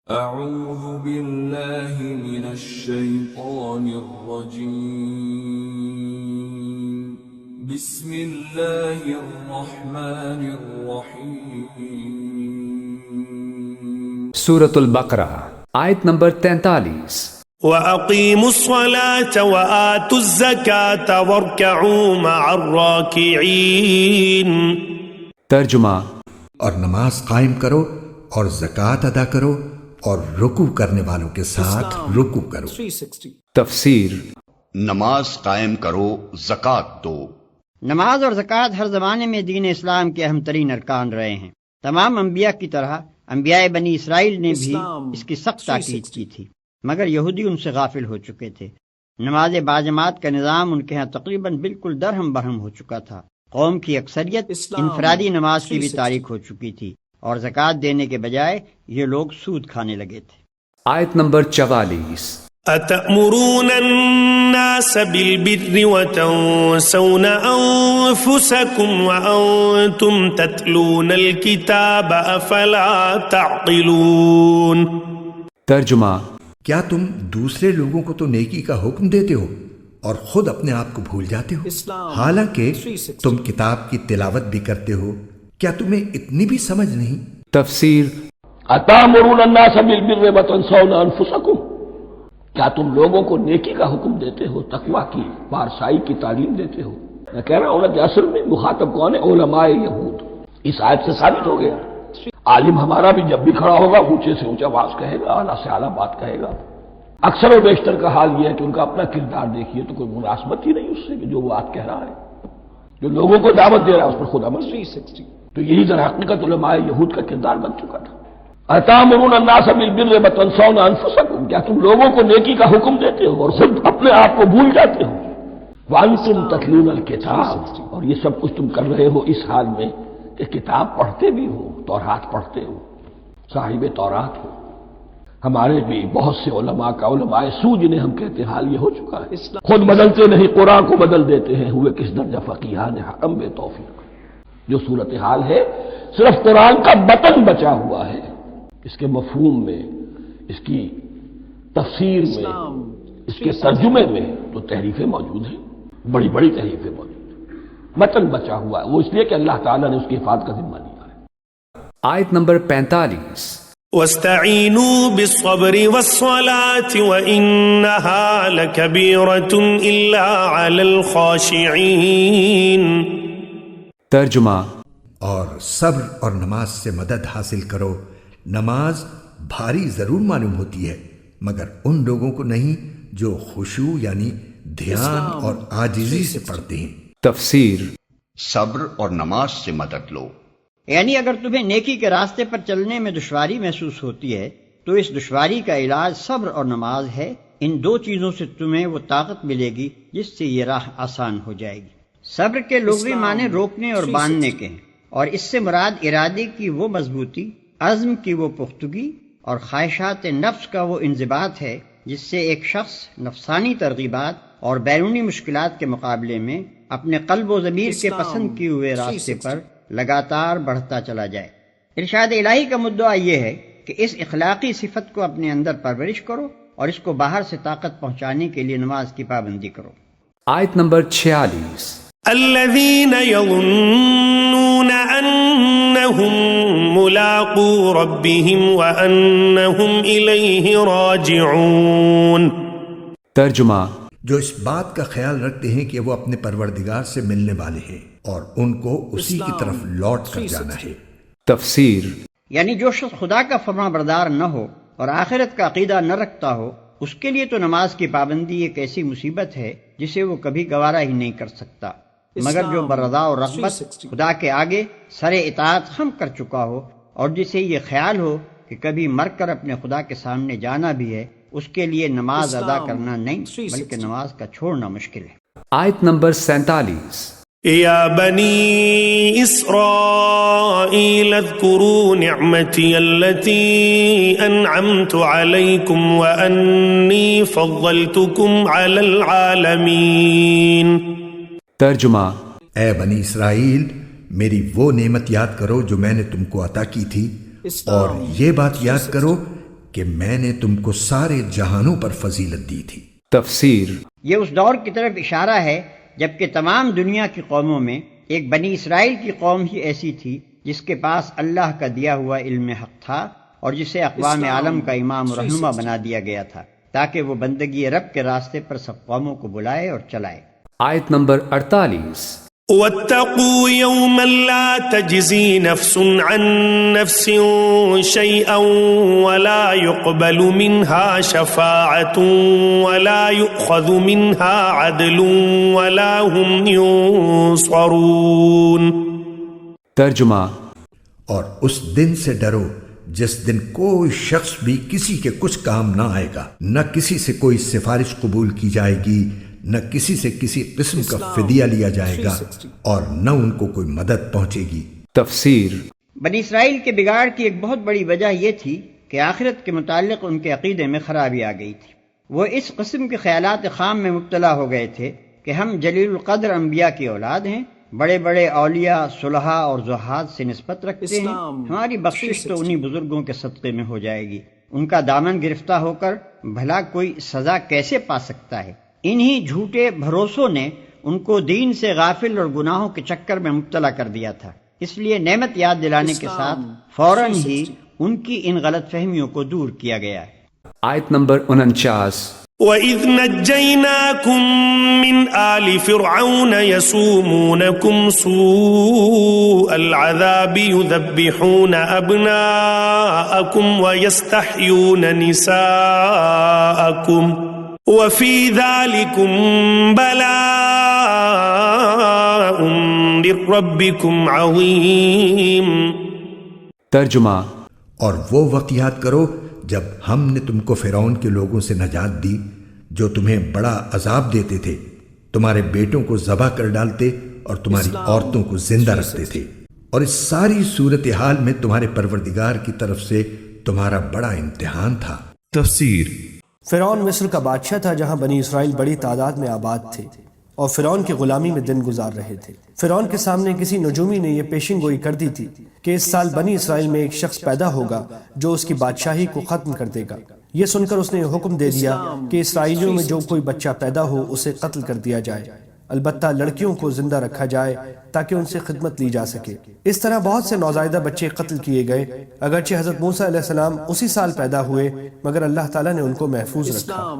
أعوذ بالله من الشيطان الرجيم بسم الله الرحمن الرحيم سورة البقرہ آیت نمبر 43۔ وَأَقِيمُوا الصَّلَاةَ وَآتُوا الزَّكَاةَ وَارْكَعُوا مَعَ الرَّاكِعِينَ۔ ترجمہ: اور نماز قائم کرو اور زکوٰۃ ادا کرو اور رکوع کرنے والوں کے ساتھ رکوع کرو۔ تفسیر: نماز قائم کرو، زکوٰۃ دو۔ نماز اور زکوٰۃ ہر زمانے میں دین اسلام کے اہم ترین ارکان رہے ہیں۔ تمام انبیاء کی طرح انبیاء بنی اسرائیل نے بھی اس کی سخت تاکید کی تھی، مگر یہودی ان سے غافل ہو چکے تھے۔ نماز باجماعت کا نظام ان کے ہاں تقریباً بالکل درہم برہم ہو چکا تھا۔ قوم کی اکثریت انفرادی نماز کی بھی تاریک ہو چکی تھی، اور زکوٰۃ دینے کے بجائے یہ لوگ سود کھانے لگے تھے۔ آیت نمبر 44۔ أَتَأْمُرُونَ النَّاسَ بِالْبِرِّ وَتَنْسَوْنَ أَنفُسَكُمْ وَأَنْتُمْ تَتْلُونَ الْكِتَابَ أَفَلَا تَعْقِلُونَ۔ ترجمہ: کیا تم دوسرے لوگوں کو تو نیکی کا حکم دیتے ہو اور خود اپنے آپ کو بھول جاتے ہو؟ حالانکہ تم کتاب کی تلاوت بھی کرتے ہو، کیا تمہیں اتنی بھی سمجھ نہیں؟ تفسیر: أَتَأْمُرُونَ النَّاسَ بِالْبِرِّ وَتَنْسَوْنَ أَنفُسَكُمْ۔ کیا تم لوگوں کو نیکی کا حکم دیتے ہو، تقویٰ کی، پارسائی کی تعلیم دیتے ہو؟ میں کہہ رہا ہوں نا کہ اصل میں مخاطب کون ہے؟ علماء یہود۔ اس آیت سے ثابت ہو گیا عالم ہمارا بھی جب بھی کھڑا ہوگا اونچے سے اونچا بات کہے گا، اعلیٰ سے اعلیٰ بات کہے گا۔ اکثر و بیشتر کا حال یہ ہے کہ ان کا اپنا کردار دیکھیے تو کوئی مناسبت ہی نہیں اس سے کہ جو وہ بات کہہ رہا ہے، جو لوگوں کو دعوت دے رہا ہے اس پر خود عمل نہیں۔ تو یہی در حقیقت علماء یہود کا کردار بن چکا تھا۔ أَتَأْمُرُونَ النَّاسَ بِالْبِرِّ وَتَنْسَوْنَ أَنفُسَكُمْ۔ کیا تم لوگوں کو نیکی کا حکم دیتے ہو اور خود اپنے آپ کو بھول جاتے ہو؟ وَأَنْتُمْ تَتْلُونَ الْكِتَابَ۔ اور یہ سب کچھ تم کر رہے ہو اس حال میں کہ کتاب پڑھتے بھی ہو، تورات پڑھتے ہو، صاحب تورات ہو۔ ہمارے بھی بہت سے علماء کا، علماء سو جنہیں ہم کہتے ہیں، حال یہ ہو چکا ہے، خود بدلتے نہیں قرآن کو بدل دیتے ہیں۔ ہوئے کس درجہ فقیہان حکم بے توفیق۔ جو صورتحال ہے صرف قرآن کا بطن بچا ہوا ہے، اس کے مفہوم میں، اس کی تفسیر میں، اس کے ترجمے میں تو تحریفیں موجود ہیں، بڑی بڑی تحریفیں موجود ہیں۔ متن بچا ہوا ہے، وہ اس لیے کہ اللہ تعالیٰ نے اس کی حفاظت کا ذمہ لیا ہے۔ آیت نمبر 45۔ وَاسْتَعِينُوا بِالصَّبْرِ وَالصَّلَاةِ وَإِنَّهَا لَكَبِيرَةٌ إِلَّا عَلَى الْخَاشِعِينَ۔ ترجمہ: اور صبر اور نماز سے مدد حاصل کرو۔ نماز بھاری ضرور معلوم ہوتی ہے مگر ان لوگوں کو نہیں جو خشوع یعنی دھیان اور عاجزی سے پڑھتے ہیں۔ تفسیر: صبر اور نماز سے مدد لو۔ یعنی اگر تمہیں نیکی کے راستے پر چلنے میں دشواری محسوس ہوتی ہے تو اس دشواری کا علاج صبر اور نماز ہے۔ ان دو چیزوں سے تمہیں وہ طاقت ملے گی جس سے یہ راہ آسان ہو جائے گی۔ صبر کے لغوی معنی روکنے اور باندھنے کے ہیں، اور اس سے مراد ارادے کی وہ مضبوطی، عزم کی وہ پختگی اور خواہشات نفس کا وہ انضباط ہے جس سے ایک شخص نفسانی ترغیبات اور بیرونی مشکلات کے مقابلے میں اپنے قلب و ضمیر کے پسند کیے ہوئے راستے پر لگاتار بڑھتا چلا جائے۔ ارشاد الہی کا مدعا یہ ہے کہ اس اخلاقی صفت کو اپنے اندر پرورش کرو اور اس کو باہر سے طاقت پہنچانے کے لیے نماز کی پابندی کرو۔ آیت نمبر 46۔ الذين يظنون أنهم ملاقو ربهم وأنهم إليه راجعون۔ ترجمہ: جو اس بات کا خیال رکھتے ہیں کہ وہ اپنے پروردگار سے ملنے والے ہیں اور ان کو اسی کی طرف لوٹ کر جانا ہے۔ تفسیر: یعنی جو شخص خدا کا فرما بردار نہ ہو اور آخرت کا عقیدہ نہ رکھتا ہو، اس کے لیے تو نماز کی پابندی ایک ایسی مصیبت ہے جسے وہ کبھی گوارا ہی نہیں کر سکتا، مگر جو برضا و رغبت خدا کے آگے سر اطاعت خم کر چکا ہو اور جسے یہ خیال ہو کہ کبھی مر کر اپنے خدا کے سامنے جانا بھی ہے، اس کے لیے نماز ادا کرنا نہیں بلکہ نماز کا چھوڑنا مشکل ہے۔ آیت نمبر 47۔ يا بني إسرائيل اذكروا نعمتي التي أنعمت عليكم وأني فضلتكم على العالمين۔ ترجمہ: اے بنی اسرائیل، میری وہ نعمت یاد کرو جو میں نے تم کو عطا کی تھی، اور یہ بات یاد کرو کہ میں نے تم کو سارے جہانوں پر فضیلت دی تھی۔ تفسیر یہ اس دور کی طرف اشارہ ہے جبکہ تمام دنیا کی قوموں میں ایک بنی اسرائیل کی قوم ہی ایسی تھی جس کے پاس اللہ کا دیا ہوا علم حق تھا اور جسے اقوام عالم کا امام و رہنما بنا دیا گیا تھا تاکہ وہ بندگی رب کے راستے پر سب قوموں کو بلائے اور چلائے۔ آیت نمبر 48۔ واتقوا يوما لا تجزي نفس عن نفس شيئا ولا يقبل منها شفاعة ولا يؤخذ منها عدل ولا هم ينصرون۔ ترجمہ اور اس دن سے ڈرو جس دن کوئی شخص بھی کسی کے کچھ کام نہ آئے گا، نہ کسی سے کوئی سفارش قبول کی جائے گی، نہ کسی سے کسی قسم کا فدیہ لیا جائے گا، اور نہ ان کو کوئی مدد پہنچے گی۔ تفسیر بنی اسرائیل کے بگاڑ کی ایک بہت بڑی وجہ یہ تھی کہ آخرت کے متعلق ان کے عقیدے میں خرابی آ گئی تھی۔ وہ اس قسم کے خیالات خام میں مبتلا ہو گئے تھے کہ ہم جلیل القدر انبیاء کی اولاد ہیں، بڑے بڑے اولیاء، صلحاء اور زہاد سے نسبت رکھتے ہیں، ہماری بخشش تو انہی بزرگوں کے صدقے میں ہو جائے گی، ان کا دامن گرفتہ ہو کر بھلا کوئی سزا کیسے پا سکتا ہے؟ انہی جھوٹے بھروسوں نے ان کو دین سے غافل اور گناہوں کے چکر میں مبتلا کر دیا تھا، اس لیے نعمت یاد دلانے کے ساتھ فوراً ہی ان کی ان غلط فہمیوں کو دور کیا گیا ہے۔ آیت نمبر 49۔ وَإِذْ نَجَّيْنَاكُمْ مِنْ آلِ فِرْعَوْنَ يَسُومُونَكُمْ سُوءَ الْعَذَابِ يُذَبِّحُونَ أَبْنَاءَكُمْ وَيَسْتَحْيُونَ نِسَاءَكُمْ وَفِي ذَلِكُمْ بَلَاءٌ مِّن رَّبِّكُمْ عَظِيمٌ۔ ترجمہ اور وہ وقت یاد کرو جب ہم نے تم کو فرعون کے لوگوں سے نجات دی جو تمہیں بڑا عذاب دیتے تھے، تمہارے بیٹوں کو ذبح کر ڈالتے اور تمہاری عورتوں کو زندہ رکھتے تھے، اور اس ساری صورتحال میں تمہارے پروردگار کی طرف سے تمہارا بڑا امتحان تھا۔ تفسیر فرعون مصر کا بادشاہ تھا جہاں بنی اسرائیل بڑی تعداد میں آباد تھے اور فرعون کی غلامی میں دن گزار رہے تھے۔ فرعون کے سامنے کسی نجومی نے یہ پیشن گوئی کر دی تھی کہ اس سال بنی اسرائیل میں ایک شخص پیدا ہوگا جو اس کی بادشاہی کو ختم کر دے گا۔ یہ سن کر اس نے حکم دے دیا کہ اسرائیلیوں میں جو کوئی بچہ پیدا ہو اسے قتل کر دیا جائے، البتہ لڑکیوں کو زندہ رکھا جائے تاکہ ان سے خدمت لی جا سکے۔ اس طرح بہت سے نوزائیدہ بچے قتل کیے گئے، اگرچہ حضرت موسیٰ علیہ السلام اسی سال پیدا ہوئے مگر اللہ تعالیٰ نے ان کو محفوظ رکھا۔